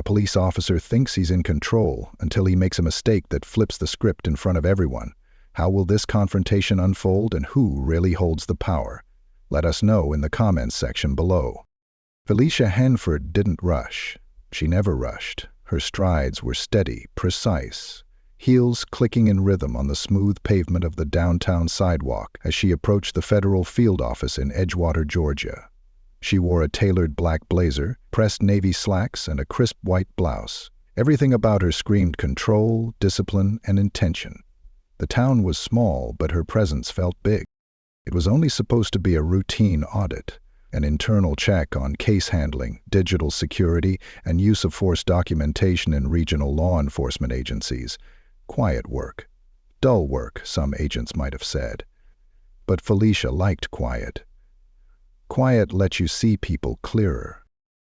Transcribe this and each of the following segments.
police officer thinks he's in control until he makes a mistake that flips the script in front of everyone. How will this confrontation unfold, and who really holds the power? Let us know in the comments section below. Felicia Hanford didn't rush. She never rushed. Her strides were steady, precise, heels clicking in rhythm on the smooth pavement of the downtown sidewalk as she approached the federal field office in Edgewater, Georgia. She wore a tailored black blazer, pressed navy slacks, and a crisp white blouse. Everything about her screamed control, discipline, and intention. The town was small, but her presence felt big. It was only supposed to be a routine audit, an internal check on case handling, digital security, and use of force documentation in regional law enforcement agencies. Quiet work. Dull work, some agents might have said. But Felicia liked quiet. Quiet lets you see people clearer.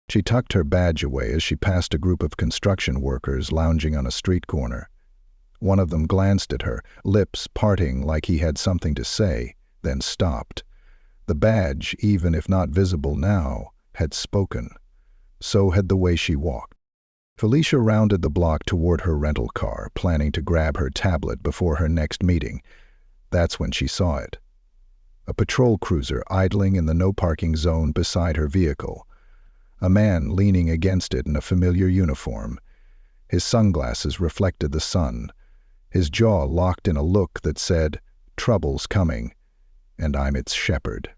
She tucked her badge away as she passed a group of construction workers lounging on a street corner. One of them glanced at her, lips parting like he had something to say, then stopped. The badge, even if not visible now, had spoken. So had the way she walked. Felicia rounded the block toward her rental car, planning to grab her tablet before her next meeting. That's when she saw it. A patrol cruiser idling in the no-parking zone beside her vehicle. A man leaning against it in a familiar uniform. His sunglasses reflected the sun. His jaw locked in a look that said, "Trouble's coming, and I'm its shepherd."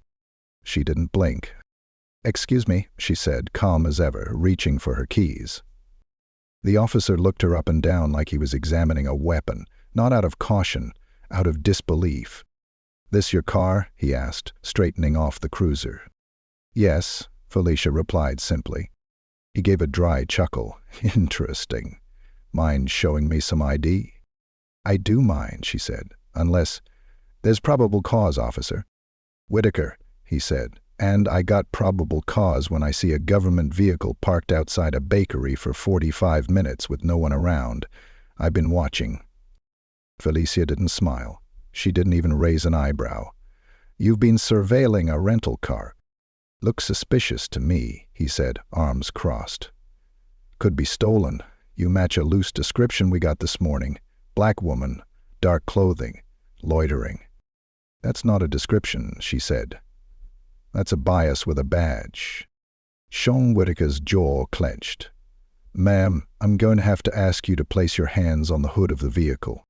She didn't blink. "Excuse me," she said, calm as ever, reaching for her keys. The officer looked her up and down like he was examining a weapon, not out of caution, out of disbelief. "This your car?" he asked, straightening off the cruiser. "Yes," Felicia replied simply. He gave a dry chuckle. "Interesting. Mind showing me some ID?" "I do mind," she said, "unless—" "There's probable cause, officer." "Whitaker," he said, "and I got probable cause when I see a government vehicle parked outside a bakery for 45 minutes with no one around. I've been watching." Felicia didn't smile. She didn't even raise an eyebrow. "You've been surveilling a rental car." "Looks suspicious to me," he said, arms crossed. "Could be stolen. You match a loose description we got this morning. Black woman, dark clothing, loitering." "That's not a description," she said. "That's a bias with a badge." Sean Whitaker's jaw clenched. "Ma'am, I'm going to have to ask you to place your hands on the hood of the vehicle."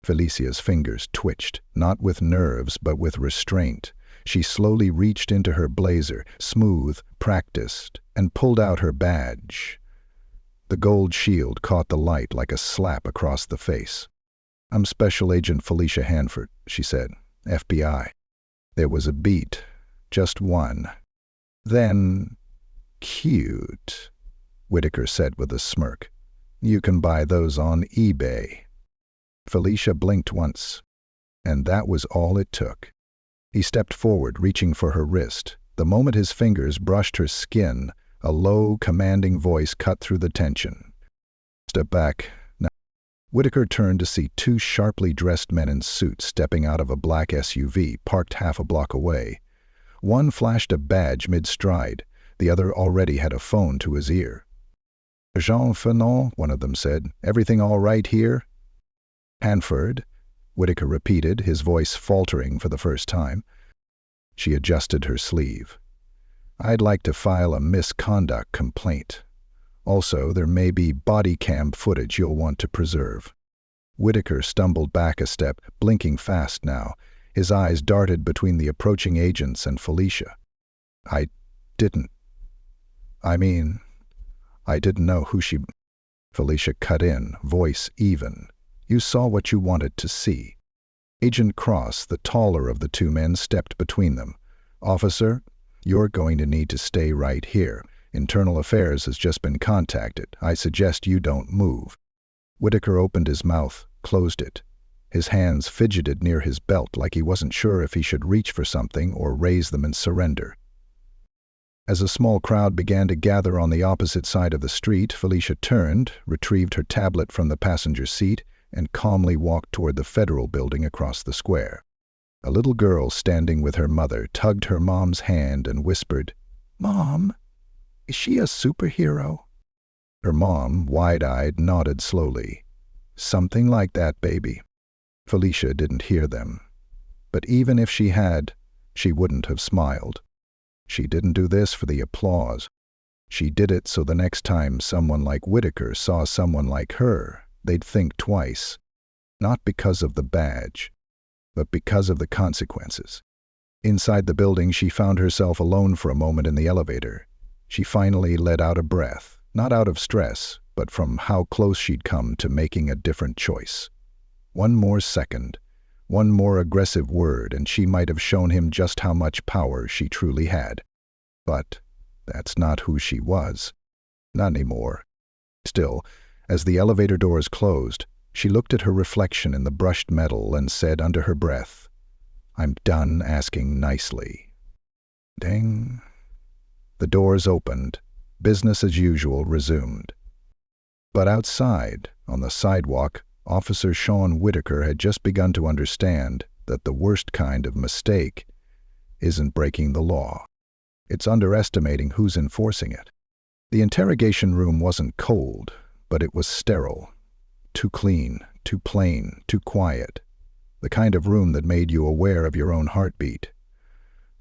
Felicia's fingers twitched, not with nerves but with restraint. She slowly reached into her blazer, smooth, practiced, and pulled out her badge. The gold shield caught the light like a slap across the face. "I'm Special Agent Felicia Hanford," she said, "FBI." There was a beat. Just one. Then, "Cute," Whitaker said with a smirk. "You can buy those on eBay." Felicia blinked once, and that was all it took. He stepped forward, reaching for her wrist. The moment his fingers brushed her skin, a low, commanding voice cut through the tension. "Step back, now." Whitaker turned to see two sharply dressed men in suits stepping out of a black SUV parked half a block away. One flashed a badge mid-stride. The other already had a phone to his ear. "Jean Fanon," one of them said. "Everything all right here?" "Hanford," Whitaker repeated, his voice faltering for the first time. She adjusted her sleeve. "I'd like to file a misconduct complaint. Also, there may be body cam footage you'll want to preserve." Whitaker stumbled back a step, blinking fast now. His eyes darted between the approaching agents and Felicia. I didn't know who she—" Felicia cut in, voice even. "You saw what you wanted to see." Agent Cross, the taller of the two men, stepped between them. "Officer, you're going to need to stay right here. Internal Affairs has just been contacted. I suggest you don't move." Whitaker opened his mouth, closed it. His hands fidgeted near his belt like he wasn't sure if he should reach for something or raise them in surrender. As a small crowd began to gather on the opposite side of the street, Felicia turned, retrieved her tablet from the passenger seat, and calmly walked toward the federal building across the square. A little girl standing with her mother tugged her mom's hand and whispered, "Mom, is she a superhero?" Her mom, wide-eyed, nodded slowly. Something like that, baby. Felicia didn't hear them. But even if she had, she wouldn't have smiled. She didn't do this for the applause. She did it so the next time someone like Whitaker saw someone like her, they'd think twice. Not because of the badge, but because of the consequences. Inside the building, she found herself alone for a moment in the elevator. She finally let out a breath, not out of stress, but from how close she'd come to making a different choice. One more second, one more aggressive word, and she might have shown him just how much power she truly had. But that's not who she was. Not anymore. Still, as the elevator doors closed, she looked at her reflection in the brushed metal and said under her breath, "I'm done asking nicely." Ding. The doors opened. Business as usual resumed. But outside, on the sidewalk, Officer Sean Whitaker had just begun to understand that the worst kind of mistake isn't breaking the law. It's underestimating who's enforcing it. The interrogation room wasn't cold, but it was sterile. Too clean, too plain, too quiet. The kind of room that made you aware of your own heartbeat.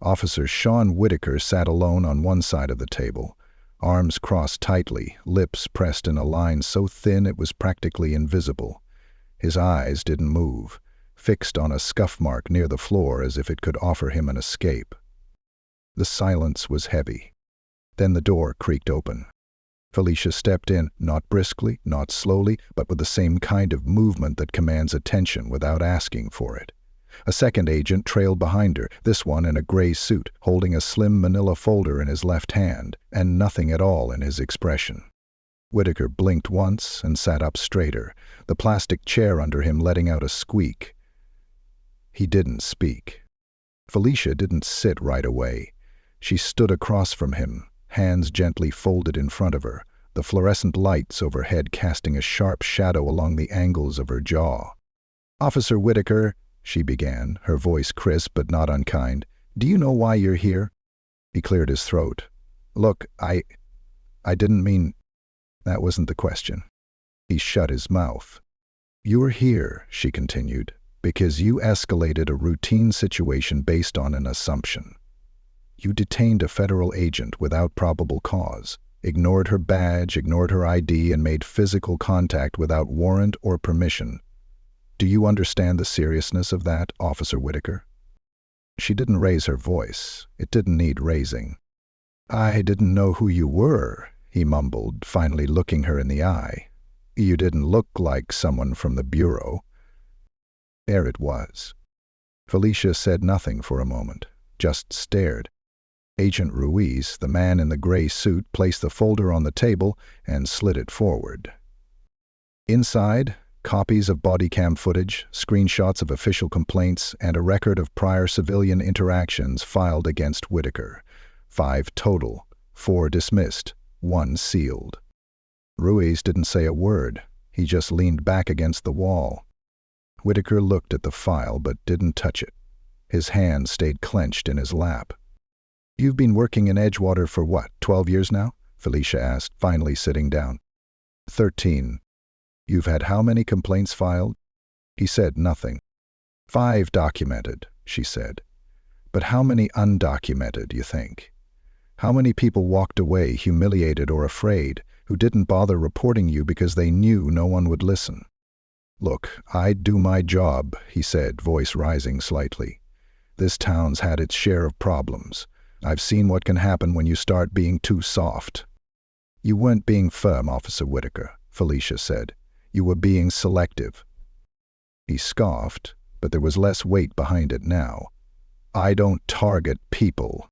Officer Sean Whitaker sat alone on one side of the table, arms crossed tightly, lips pressed in a line so thin it was practically invisible. His eyes didn't move, fixed on a scuff mark near the floor as if it could offer him an escape. The silence was heavy. Then the door creaked open. Felicia stepped in, not briskly, not slowly, but with the same kind of movement that commands attention without asking for it. A second agent trailed behind her, this one in a gray suit, holding a slim manila folder in his left hand, and nothing at all in his expression. Whitaker blinked once and sat up straighter, the plastic chair under him letting out a squeak. He didn't speak. Felicia didn't sit right away. She stood across from him, hands gently folded in front of her, the fluorescent lights overhead casting a sharp shadow along the angles of her jaw. "Officer Whitaker," she began, her voice crisp but not unkind, "do you know why you're here?" He cleared his throat. "Look, I didn't mean—" That wasn't the question. He shut his mouth. "You're here," she continued, "because you escalated a routine situation based on an assumption. You detained a federal agent without probable cause, ignored her badge, ignored her ID, and made physical contact without warrant or permission. Do you understand the seriousness of that, Officer Whitaker?" She didn't raise her voice. It didn't need raising. "I didn't know who you were," he mumbled, finally looking her in the eye. "You didn't look like someone from the Bureau." There it was. Felicia said nothing for a moment, just stared. Agent Ruiz, the man in the gray suit, placed the folder on the table and slid it forward. Inside, copies of body cam footage, screenshots of official complaints, and a record of prior civilian interactions filed against Whitaker. 5 total, 4 dismissed, 1 sealed. Ruiz didn't say a word. He just leaned back against the wall. Whitaker looked at the file but didn't touch it. His hand stayed clenched in his lap. "You've been working in Edgewater for what, 12 years now?" Felicia asked, finally sitting down. 13. "You've had how many complaints filed?" He said nothing. 5 documented, she said. "But how many undocumented, you think? How many people walked away humiliated or afraid, who didn't bother reporting you because they knew no one would listen?" "Look, I do my job," he said, voice rising slightly. "This town's had its share of problems. I've seen what can happen when you start being too soft." "You weren't being firm, Officer Whitaker," Felicia said. "You were being selective." He scoffed, but there was less weight behind it now. "I don't target people."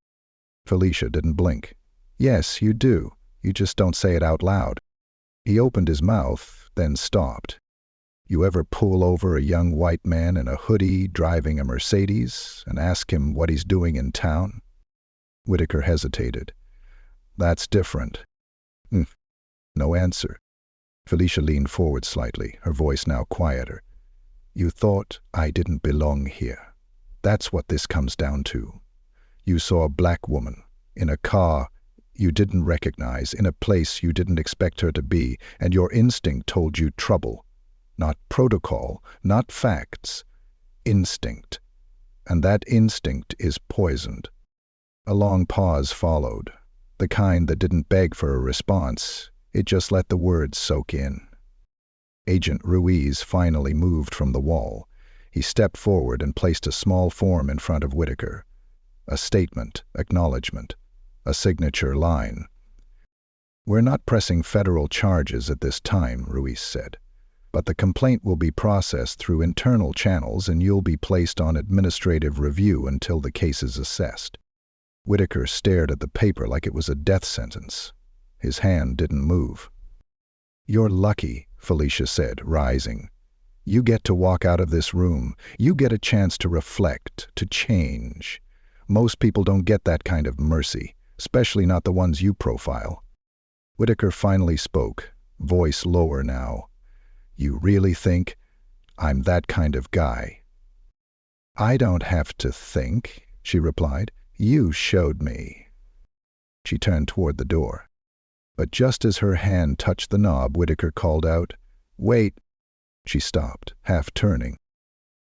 Felicia didn't blink. "Yes, you do. You just don't say it out loud." He opened his mouth, then stopped. "You ever pull over a young white man in a hoodie driving a Mercedes and ask him what he's doing in town?" Whitaker hesitated. "That's different." No answer. Felicia leaned forward slightly, her voice now quieter. "You thought I didn't belong here. That's what this comes down to. You saw a black woman in a car. you didn't recognize, in a place you didn't expect her to be, and your instinct told you trouble. Not protocol, not facts. Instinct. And that instinct is poisoned. A long pause followed, the kind that didn't beg for a response. It just let the words soak in. Agent Ruiz finally moved from the wall. He stepped forward and placed a small form in front of Whitaker. A statement, acknowledgement, a signature line. "We're not pressing federal charges at this time," Ruiz said, "but the complaint will be processed through internal channels and you'll be placed on administrative review until the case is assessed." Whitaker stared at the paper like it was a death sentence. His hand didn't move. "You're lucky," Felicia said, rising. "You get to walk out of this room. You get a chance to reflect, to change. Most people don't get that kind of mercy, especially not the ones you profile." Whitaker finally spoke, voice lower now. "You really think I'm that kind of guy?" "I don't have to think," she replied. "You showed me." She turned toward the door. But just as her hand touched the knob, Whitaker called out, "Wait." She stopped, half turning.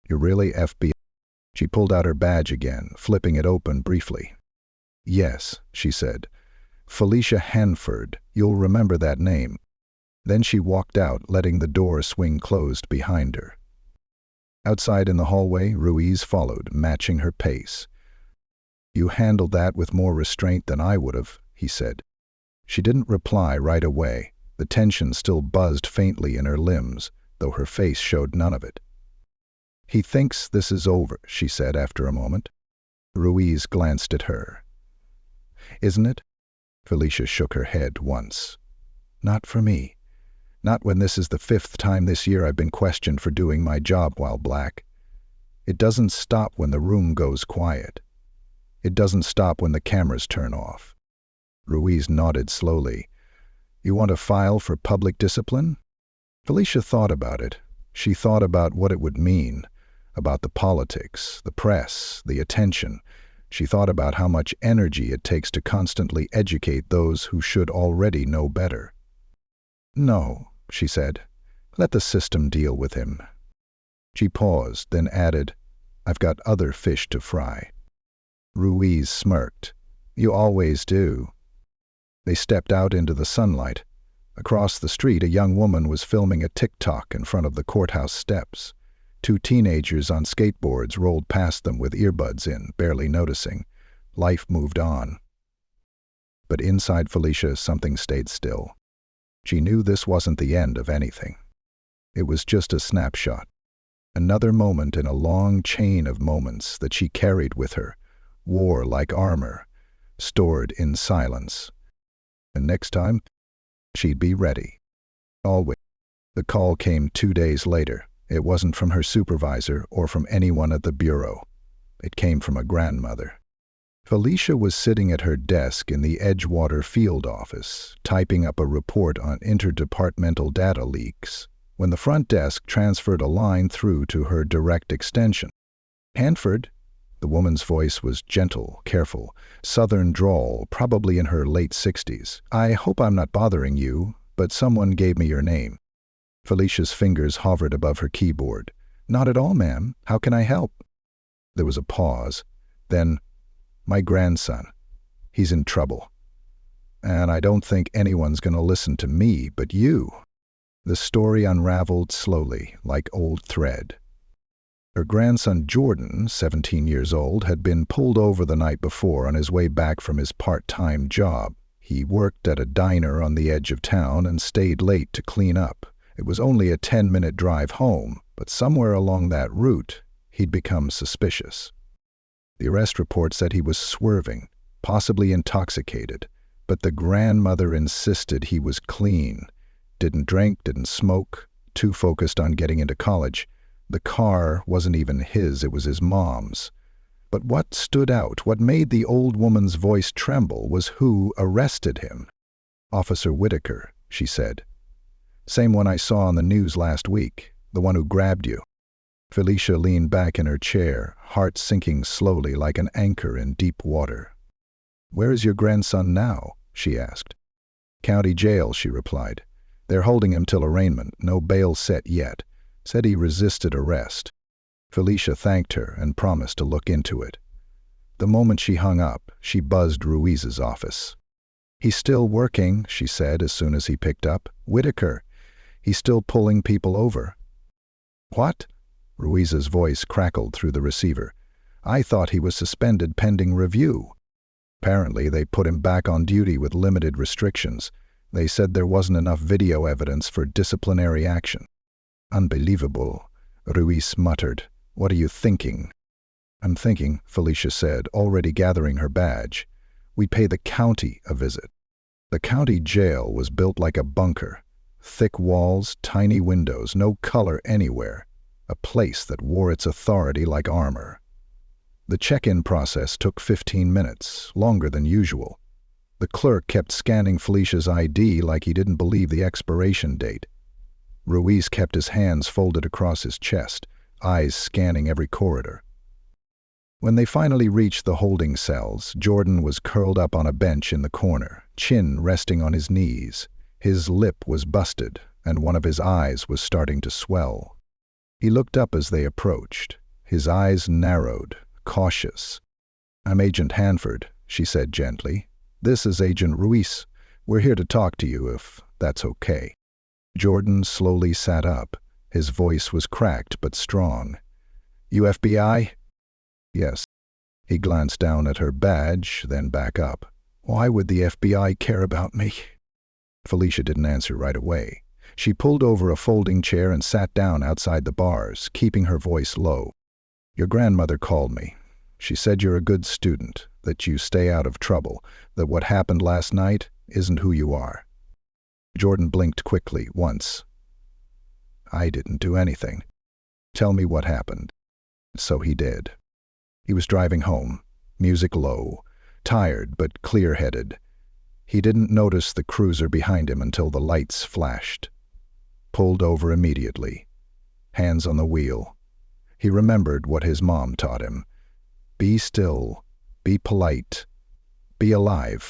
"You're really FBI?" She pulled out her badge again, flipping it open briefly. "Yes," she said. "Felicia Hanford. You'll remember that name." Then she walked out, letting the door swing closed behind her. Outside in the hallway, Ruiz followed, matching her pace. "You handled that with more restraint than I would have," he said. She didn't reply right away. The tension still buzzed faintly in her limbs, though her face showed none of it. "He thinks this is over," she said after a moment. Ruiz glanced at her. "Isn't it?" Felicia shook her head once. "Not for me. Not when this is the 5th time this year I've been questioned for doing my job while black. It doesn't stop when the room goes quiet. It doesn't stop when the cameras turn off." Ruiz nodded slowly. "You want to file for public discipline?" Felicia thought about it. She thought about what it would mean, about the politics, the press, the attention. She thought about how much energy it takes to constantly educate those who should already know better. "No," she said. "Let the system deal with him." She paused, then added, "I've got other fish to fry." Ruiz smirked. "You always do." They stepped out into the sunlight. Across the street, a young woman was filming a TikTok in front of the courthouse steps. 2 teenagers on skateboards rolled past them with earbuds in, barely noticing. Life moved on. But inside Felicia, something stayed still. She knew this wasn't the end of anything. It was just a snapshot. Another moment in a long chain of moments that she carried with her, wore like armor, stored in silence. And next time, she'd be ready. Always. The call came 2 days later. It wasn't from her supervisor or from anyone at the bureau. It came from a grandmother. Felicia was sitting at her desk in the Edgewater field office, typing up a report on interdepartmental data leaks, when the front desk transferred a line through to her direct extension. "Hanford?" The woman's voice was gentle, careful, southern drawl, probably in her late 60s. "I hope I'm not bothering you, but someone gave me your name." Felicia's fingers hovered above her keyboard. "Not at all, ma'am. How can I help?" There was a pause. Then, "My grandson. He's in trouble. And I don't think anyone's going to listen to me but you." The story unraveled slowly, like old thread. Her grandson Jordan, 17 years old, had been pulled over the night before on his way back from his part-time job. He worked at a diner on the edge of town and stayed late to clean up. It was only a 10-minute drive home, but somewhere along that route, he'd become suspicious. The arrest report said he was swerving, possibly intoxicated, but the grandmother insisted he was clean. Didn't drink, didn't smoke, too focused on getting into college. The car wasn't even his, it was his mom's. But what stood out, what made the old woman's voice tremble, was who arrested him. "Officer Whitaker," she said. "Same one I saw on the news last week, the one who grabbed you." Felicia leaned back in her chair, heart sinking slowly like an anchor in deep water. "Where is your grandson now?" she asked. County jail, she replied. They're holding him till arraignment, no bail set yet. Said he resisted arrest. Felicia thanked her and promised to look into it. The moment she hung up, she buzzed Ruiz's office. He's still working, she said as soon as he picked up. Whitaker. He's still pulling people over. What? Ruiz's voice crackled through the receiver. I thought he was suspended pending review. Apparently, they put him back on duty with limited restrictions. They said there wasn't enough video evidence for disciplinary action. Unbelievable, Ruiz muttered. What are you thinking? I'm thinking, Felicia said, already gathering her badge. We pay the county a visit. The county jail was built like a bunker. Thick walls, tiny windows, no color anywhere. A place that wore its authority like armor. The check-in process took 15 minutes, longer than usual. The clerk kept scanning Felicia's ID like he didn't believe the expiration date. Ruiz kept his hands folded across his chest, eyes scanning every corridor. When they finally reached the holding cells, Jordan was curled up on a bench in the corner, chin resting on his knees. His lip was busted, and one of his eyes was starting to swell. He looked up as they approached. His eyes narrowed, cautious. I'm Agent Hanford, she said gently. This is Agent Ruiz. We're here to talk to you, if that's okay. Jordan slowly sat up. His voice was cracked but strong. You FBI? Yes. He glanced down at her badge, then back up. Why would the FBI care about me? Felicia didn't answer right away. She pulled over a folding chair and sat down outside the bars, keeping her voice low. Your grandmother called me. She said you're a good student, that you stay out of trouble, that what happened last night isn't who you are. Jordan blinked quickly, once. I didn't do anything. Tell me what happened. So he did. He was driving home, music low, tired but clear-headed. He didn't notice the cruiser behind him until the lights flashed. Pulled over immediately. Hands on the wheel. He remembered what his mom taught him. Be still, be polite, be alive.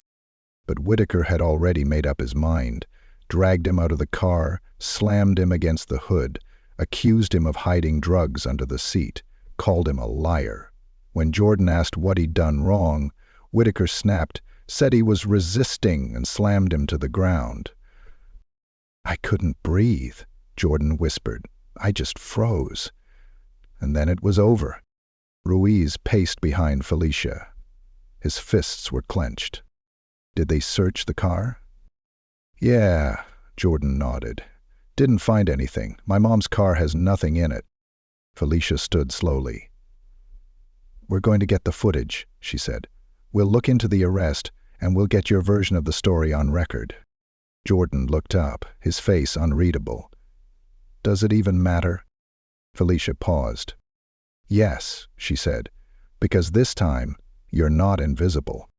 But Whitaker had already made up his mind, dragged him out of the car, slammed him against the hood, accused him of hiding drugs under the seat, called him a liar. When Jordan asked what he'd done wrong, Whitaker snapped, said he was resisting, and slammed him to the ground. I couldn't breathe, Jordan whispered. I just froze. And then it was over. Ruiz paced behind Felicia. His fists were clenched. Did they search the car? Yeah, Jordan nodded. Didn't find anything. My mom's car has nothing in it. Felicia stood slowly. We're going to get the footage, she said. We'll look into the arrest, and we'll get your version of the story on record. Jordan looked up, his face unreadable. Does it even matter? Felicia paused. Yes, she said, because this time, you're not invisible.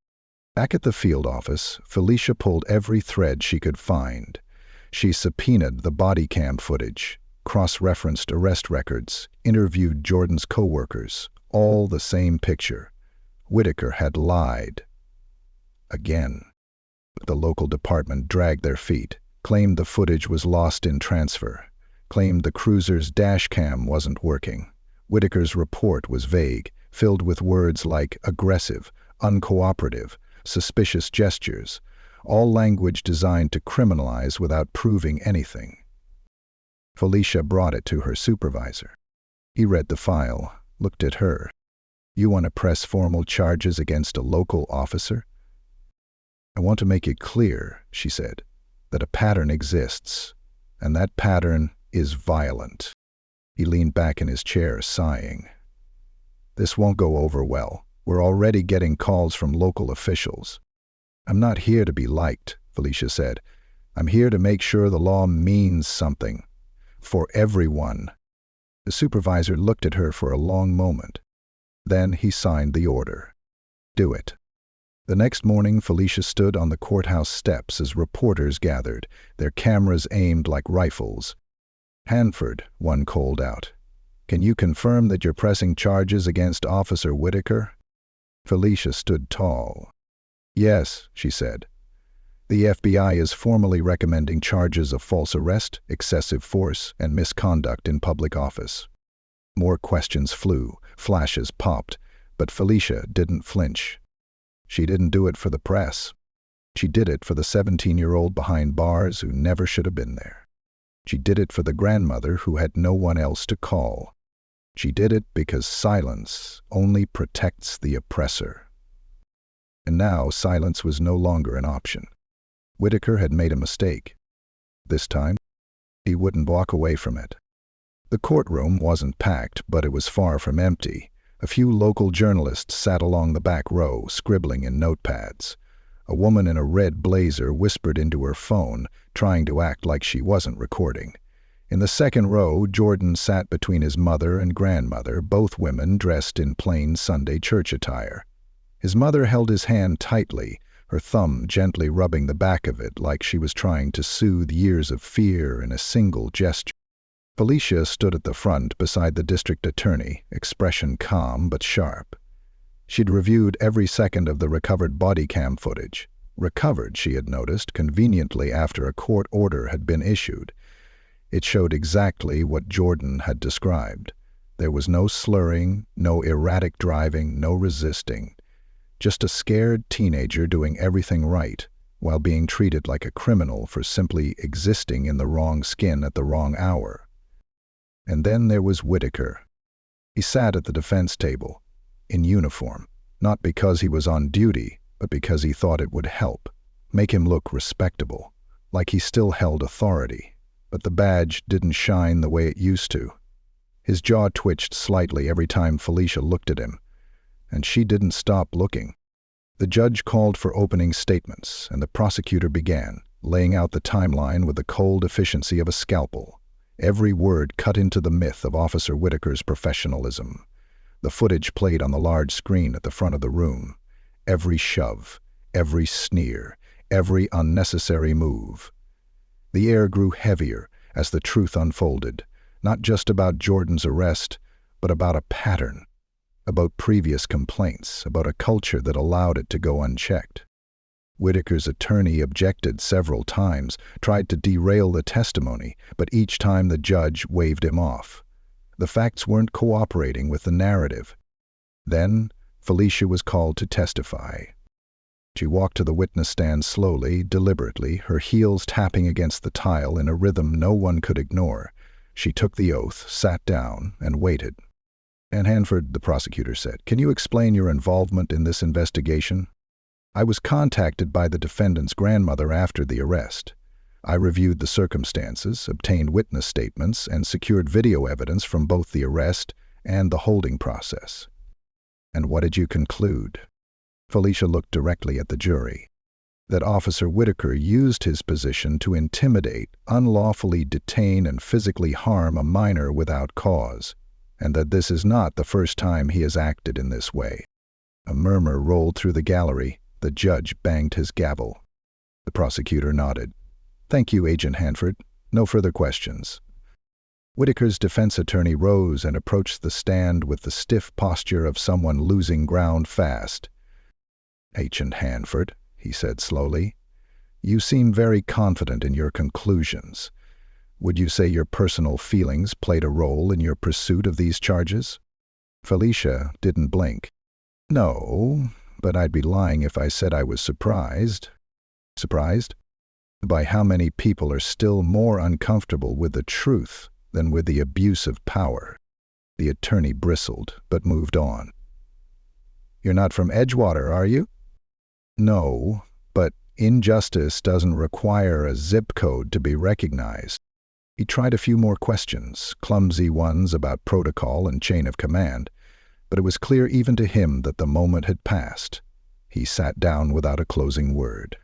Back at the field office, Felicia pulled every thread she could find. She subpoenaed the body cam footage, cross-referenced arrest records, interviewed Jordan's co-workers, all the same picture. Whitaker had lied. Again. The local department dragged their feet, claimed the footage was lost in transfer, claimed the cruiser's dash cam wasn't working. Whitaker's report was vague, filled with words like aggressive, uncooperative, suspicious gestures, all language designed to criminalize without proving anything. Felicia brought it to her supervisor. He read the file, looked at her. You want to press formal charges against a local officer? I want to make it clear, she said, that a pattern exists, and that pattern is violent. He leaned back in his chair, sighing. This won't go over well. We're already getting calls from local officials. I'm not here to be liked, Felicia said. I'm here to make sure the law means something. For everyone. The supervisor looked at her for a long moment. Then he signed the order. Do it. The next morning, Felicia stood on the courthouse steps as reporters gathered, their cameras aimed like rifles. Hanford, one called out. Can you confirm that you're pressing charges against Officer Whitaker? Felicia stood tall. Yes, she said. The FBI is formally recommending charges of false arrest, excessive force, and misconduct in public office. More questions flew, flashes popped, but Felicia didn't flinch. She didn't do it for the press. She did it for the 17-year-old behind bars who never should have been there. She did it for the grandmother who had no one else to call. She did it because silence only protects the oppressor. And now silence was no longer an option. Whitaker had made a mistake. This time, he wouldn't walk away from it. The courtroom wasn't packed, but it was far from empty. A few local journalists sat along the back row, scribbling in notepads. A woman in a red blazer whispered into her phone, trying to act like she wasn't recording. In the second row, Jordan sat between his mother and grandmother, both women dressed in plain Sunday church attire. His mother held his hand tightly, her thumb gently rubbing the back of it like she was trying to soothe years of fear in a single gesture. Felicia stood at the front beside the district attorney, expression calm but sharp. She'd reviewed every second of the recovered body cam footage. Recovered, she had noticed, conveniently after a court order had been issued. It showed exactly what Jordan had described. There was no slurring, no erratic driving, no resisting. Just a scared teenager doing everything right, while being treated like a criminal for simply existing in the wrong skin at the wrong hour. And then there was Whitaker. He sat at the defense table, in uniform, not because he was on duty, but because he thought it would help, make him look respectable, like he still held authority. But the badge didn't shine the way it used to. His jaw twitched slightly every time Felicia looked at him, and she didn't stop looking. The judge called for opening statements, and the prosecutor began, laying out the timeline with the cold efficiency of a scalpel. Every word cut into the myth of Officer Whitaker's professionalism. The footage played on the large screen at the front of the room. Every shove, every sneer, every unnecessary move. The air grew heavier as the truth unfolded, not just about Jordan's arrest, but about a pattern, about previous complaints, about a culture that allowed it to go unchecked. Whitaker's attorney objected several times, tried to derail the testimony, but each time the judge waved him off. The facts weren't cooperating with the narrative. Then, Felicia was called to testify. She walked to the witness stand slowly, deliberately, her heels tapping against the tile in a rhythm no one could ignore. She took the oath, sat down, and waited. "And Hanford," the prosecutor said, "can you explain your involvement in this investigation?" "I was contacted by the defendant's grandmother after the arrest. I reviewed the circumstances, obtained witness statements, and secured video evidence from both the arrest and the holding process." "And what did you conclude?" Felicia looked directly at the jury. "That Officer Whitaker used his position to intimidate, unlawfully detain, and physically harm a minor without cause, and that this is not the first time he has acted in this way." A murmur rolled through the gallery. The judge banged his gavel. The prosecutor nodded. "Thank you, Agent Hanford. No further questions." Whitaker's defense attorney rose and approached the stand with the stiff posture of someone losing ground fast. "Agent Hanford," he said slowly, "you seem very confident in your conclusions. Would you say your personal feelings played a role in your pursuit of these charges?" Felicia didn't blink. "No, but I'd be lying if I said I was surprised." "Surprised?" "By how many people are still more uncomfortable with the truth than with the abuse of power." The attorney bristled, but moved on. "You're not from Edgewater, are you?" "No, but injustice doesn't require a zip code to be recognized." He tried a few more questions, clumsy ones about protocol and chain of command, but it was clear even to him that the moment had passed. He sat down without a closing word.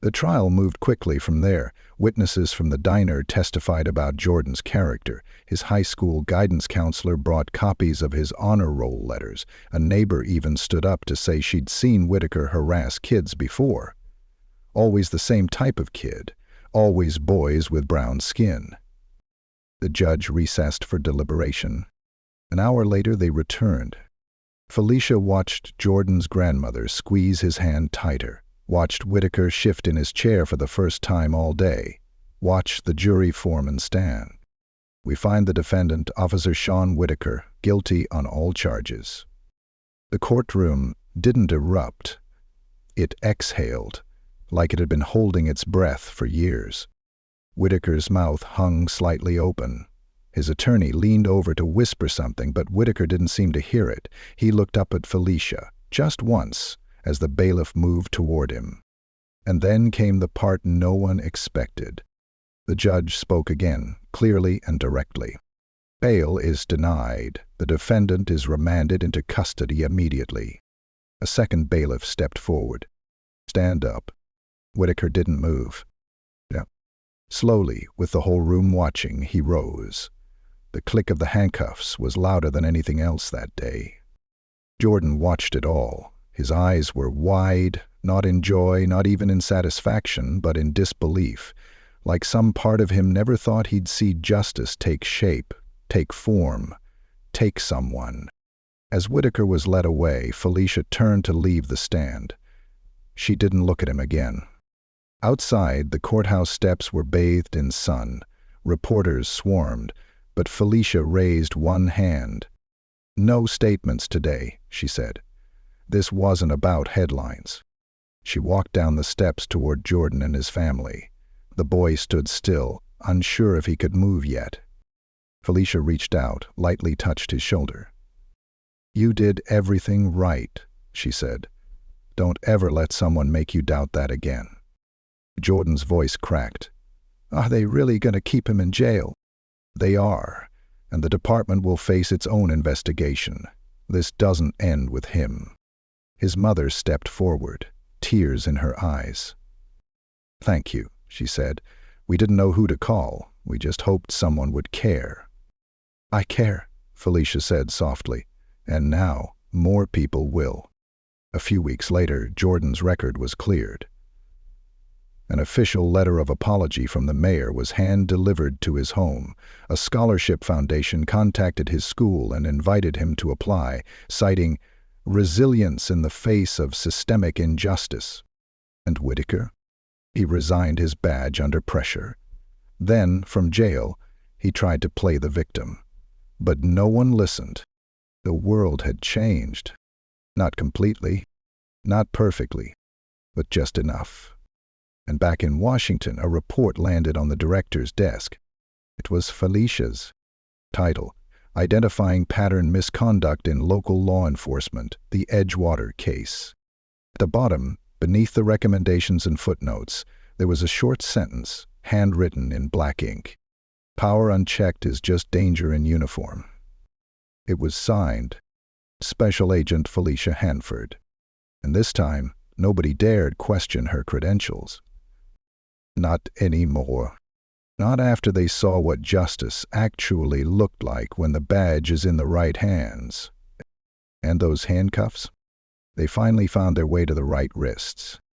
The trial moved quickly from there. Witnesses from the diner testified about Jordan's character. His high school guidance counselor brought copies of his honor roll letters. A neighbor even stood up to say she'd seen Whitaker harass kids before. Always the same type of kid, always boys with brown skin. The judge recessed for deliberation. An hour later they returned. Felicia watched Jordan's grandmother squeeze his hand tighter, watched Whitaker shift in his chair for the first time all day, watched the jury foreman stand. We find the defendant, Officer Sean Whitaker, guilty on all charges. The courtroom didn't erupt. It exhaled, like it had been holding its breath for years. Whitaker's mouth hung slightly open. His attorney leaned over to whisper something, but Whitaker didn't seem to hear it. He looked up at Felicia, just once, as the bailiff moved toward him. And then came the part no one expected. The judge spoke again, clearly and directly. Bail is denied. The defendant is remanded into custody immediately. A second bailiff stepped forward. Stand up. Whitaker didn't move. Yeah. Slowly, with the whole room watching, he rose. The click of the handcuffs was louder than anything else that day. Jordan watched it all. His eyes were wide, not in joy, not even in satisfaction, but in disbelief, like some part of him never thought he'd see justice take shape, take form, take someone. As Whitaker was led away, Felicia turned to leave the stand. She didn't look at him again. Outside, the courthouse steps were bathed in sun. Reporters swarmed, but Felicia raised one hand. "No statements today," she said. "This wasn't about headlines." She walked down the steps toward Jordan and his family. The boy stood still, unsure if he could move yet. Felicia reached out, lightly touched his shoulder. "You did everything right," she said. "Don't ever let someone make you doubt that again." Jordan's voice cracked. "Are they really going to keep him in jail?" "They are, and the department will face its own investigation. This doesn't end with him." His mother stepped forward, tears in her eyes. "Thank you," she said. "We didn't know who to call. We just hoped someone would care." "I care," Felicia said softly, "and now more people will." A few weeks later, Jordan's record was cleared. An official letter of apology from the mayor was hand-delivered to his home. A scholarship foundation contacted his school and invited him to apply, citing resilience in the face of systemic injustice. And Whitaker? He resigned his badge under pressure. Then, from jail, he tried to play the victim. But no one listened. The world had changed. Not completely, not perfectly, but just enough. And back in Washington, a report landed on the director's desk. It was Felicia's. Title: Identifying Pattern Misconduct in Local Law Enforcement, the Edgewater Case. At the bottom, beneath the recommendations and footnotes, there was a short sentence, handwritten in black ink. "Power unchecked is just danger in uniform." It was signed, Special Agent Felicia Hanford. And this time, nobody dared question her credentials. Not anymore. Not after they saw what justice actually looked like when the badge is in the right hands. And those handcuffs? They finally found their way to the right wrists.